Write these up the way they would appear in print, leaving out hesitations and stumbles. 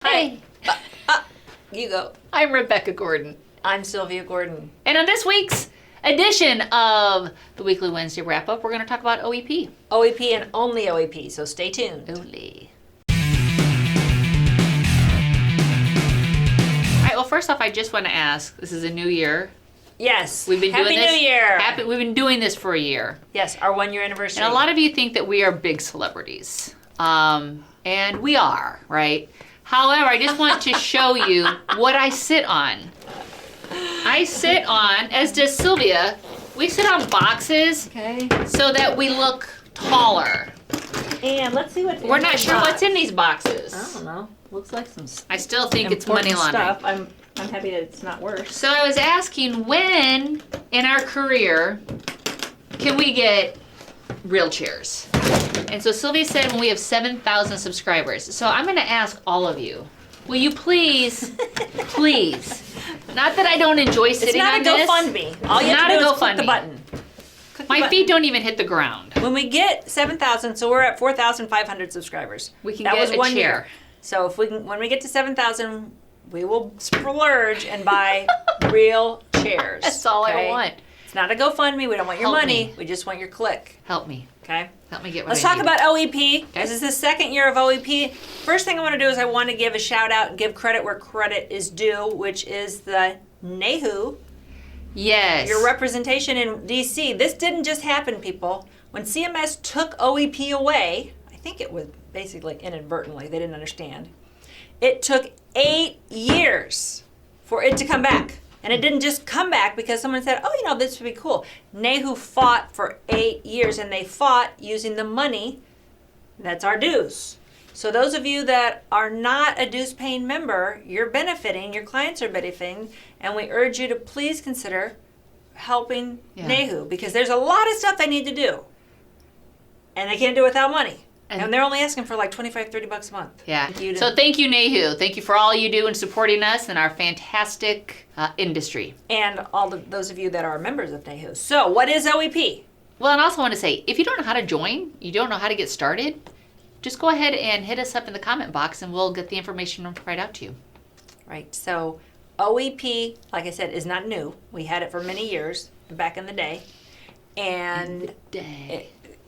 Hey. You go. I'm Rebecca Gordon. I'm Sylvia Gordon. And on this week's edition of the Weekly Wednesday Wrap-Up, we're going to talk about OEP. OEP and only OEP, so stay tuned. Only. All right, well, first off, I just want to ask, this is a new year. Yes. We've been Happy doing this. New Year. We've been doing this for a year. Yes, our 1 year anniversary. And a lot of you think that we are big celebrities. And we are, right? However, I just want to show you what I sit on. I sit on, as does Sylvia, we sit on boxes so that we look taller. And let's see what We're not sure what's in these boxes. I don't know. Looks like some I still think it's money laundering. stuff. I'm happy that it's not worse. So I was asking, when in our career can we get real chairs? And so Sylvia said when we have 7,000 subscribers. So I'm going to ask all of you, will you please, not that I don't enjoy sitting on this. It's not a GoFundMe. All you have to do is click the button. My feet don't even hit the ground. When we get 7,000, so we're at 4,500 subscribers. We can that get was a 1 chair. year. So if we can, when we get to 7,000, we will splurge and buy real chairs. That's all I want. It's not a GoFundMe. We don't want your Help money. me. We just want your click. Help me. Okay? Help me get what Let's I talk need. about OEP. This is the second year of OEP. First thing I want to do is I want to give a shout out and give credit where credit is due, which is the NAHU, Yes. your representation in DC. This didn't just happen, people. When CMS took OEP away, I think it was basically inadvertently, they didn't understand. It took 8 years for it to come back. And it didn't just come back because someone said, oh, this would be cool. NAHU fought for 8 years, and they fought using the money that's our dues. So those of you that are not a dues paying member, you're benefiting, your clients are benefiting, and we urge you to please consider helping NAHU, because there's a lot of stuff they need to do. And they can't do it without money. And they're only asking for like $25, $30 a month. Yeah. So thank you, NAHU. Thank you for all you do in supporting us and our fantastic industry. And all those of you that are members of NAHU. So what is OEP? Well, and I also want to say, if you don't know how to join, you don't know how to get started, just go ahead and hit us up in the comment box and we'll get the information right out to you. Right. So OEP, like I said, is not new. We had it for many years back in the day. And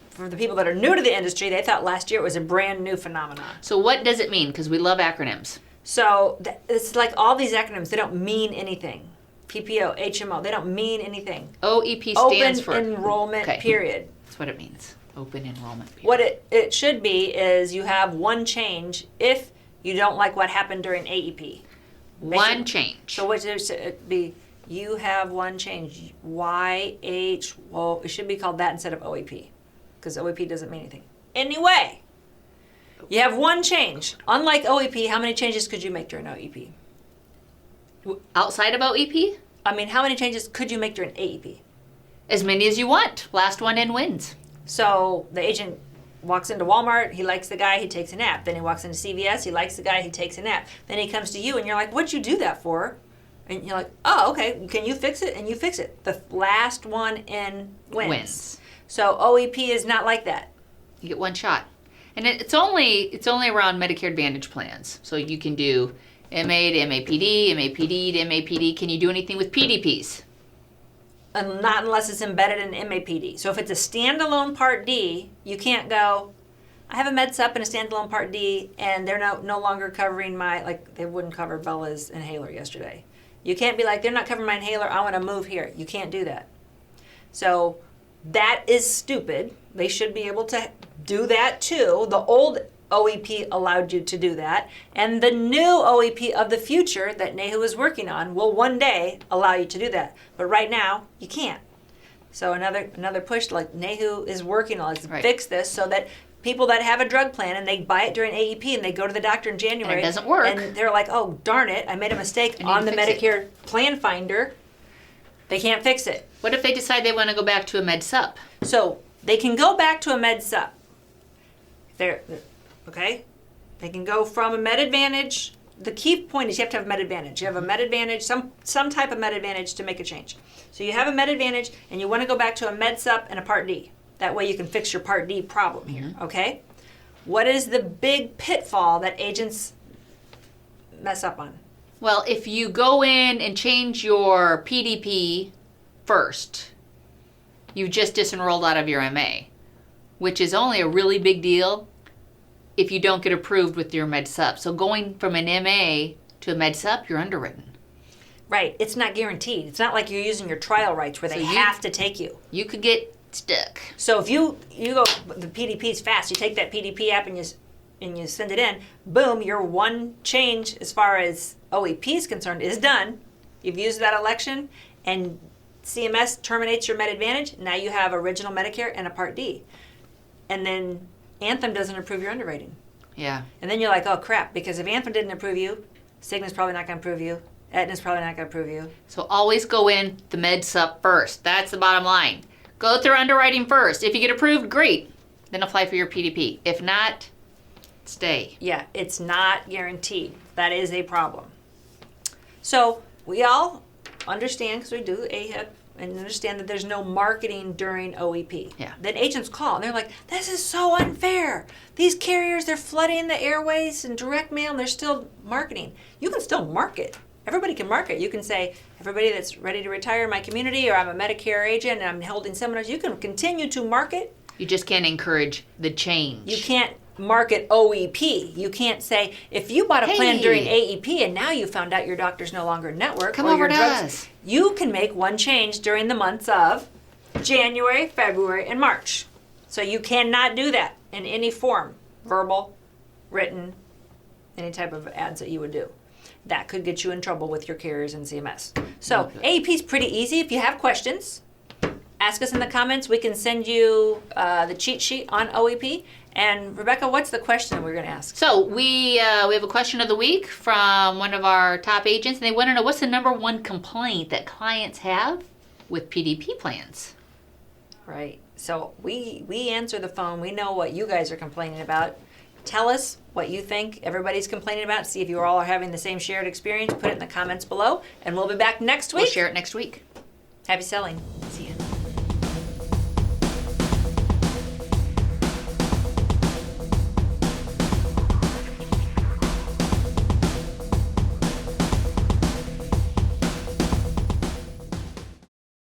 for the people that are new to the industry, they thought last year it was a brand new phenomenon. So what does it mean? Because we love acronyms. So it's like all these acronyms, they don't mean anything. PPO, HMO, they don't mean anything. OEP stands for Open Enrollment Period. That's what it means. Open Enrollment Period. What it should be is you have one change if you don't like what happened during AEP. One change. So what should it be? You have one change. YH, well, it should be called that instead of OEP, because OEP doesn't mean anything. Anyway, you have one change. Unlike OEP, how many changes could you make during OEP? Outside of OEP? I mean, how many changes could you make during AEP? As many as you want. Last one in wins. So the agent walks into Walmart, he likes the guy, he takes a nap. Then he walks into CVS, he likes the guy, he takes a nap. Then he comes to you and you're like, what'd you do that for? And you're like, oh, okay, can you fix it? And you fix it. The last one in wins. So OEP is not like that. You get one shot. And it's only around Medicare Advantage plans. So you can do MA to MAPD, MAPD to MAPD. Can you do anything with PDPs? And not unless it's embedded in MAPD. So if it's a standalone Part D, you can't go, I have a Med Sup and a standalone Part D, and they're no longer covering my, like they wouldn't cover Bella's inhaler yesterday. You can't be like, they're not covering my inhaler, I want to move here. You can't do that. So that is stupid. They should be able to do that too. The old OEP allowed you to do that. And the new OEP of the future that NAHU is working on will one day allow you to do that. But right now, you can't. So another push, like NAHU is working on, let's fix this so that people that have a drug plan and they buy it during AEP and they go to the doctor in January. And it doesn't work. And they're like, oh, darn it, I made a mistake on the Medicare plan finder. They can't fix it. What if they decide they want to go back to a Med Sup? So they can go back to a Med Sup. Okay? They can go from a Med Advantage. The key point is you have to have Med Advantage. You have a Med Advantage, some type of Med Advantage to make a change. So you have a Med Advantage and you want to go back to a Med Sup and a Part D. That way you can fix your Part D problem here, okay? What is the big pitfall that agents mess up on? Well, if you go in and change your PDP first, you've just disenrolled out of your MA, which is only a really big deal if you don't get approved with your Med-Sup. So going from an MA to a Med-Sup, you're underwritten. Right. It's not guaranteed. It's not like you're using your trial rights where they have to take you. You could get stuck. So if you go, the PDP is fast. You take that PDP app and you send it in. Boom, your one change as far as OEP is concerned is done. You've used that election, and CMS terminates your Med Advantage. Now you have original Medicare and a Part D. And then Anthem doesn't approve your underwriting. Yeah. And then you're like, oh crap, because if Anthem didn't approve you, Cigna's probably not going to approve you. Aetna's probably not going to approve you. So always go in the Med-Sup first. That's the bottom line. Go through underwriting first. If you get approved, great. Then apply for your PDP. If not, stay. Yeah, it's not guaranteed. That is a problem. So we all understand, because we do AHIP, and understand that there's no marketing during OEP. Yeah. Then agents call, and they're like, this is so unfair. These carriers, they're flooding the airways and direct mail, and they're still marketing. You can still market. Everybody can market. You can say, everybody that's ready to retire in my community, or I'm a Medicare agent and I'm holding seminars, you can continue to market. You just can't encourage the change. You can't market OEP. You can't say, if you bought a plan during AEP and now you found out your doctor's no longer network, Come or over your to drugs, us. you can make one change during the months of January, February, and March. So you cannot do that in any form, verbal, written, any type of ads that you would do. That could get you in trouble with your carriers and CMS. So AEP is pretty easy. If you have questions, ask us in the comments. We can send you the cheat sheet on OEP. And Rebecca, what's the question we're going to ask? So we have a question of the week from one of our top agents, and they want to know what's the number one complaint that clients have with PDP plans. Right. So we answer the phone. We know what you guys are complaining about. Tell us what you think everybody's complaining about. See if you all are having the same shared experience. Put it in the comments below, and we'll be back next week. We'll share it next week. Happy selling. See you.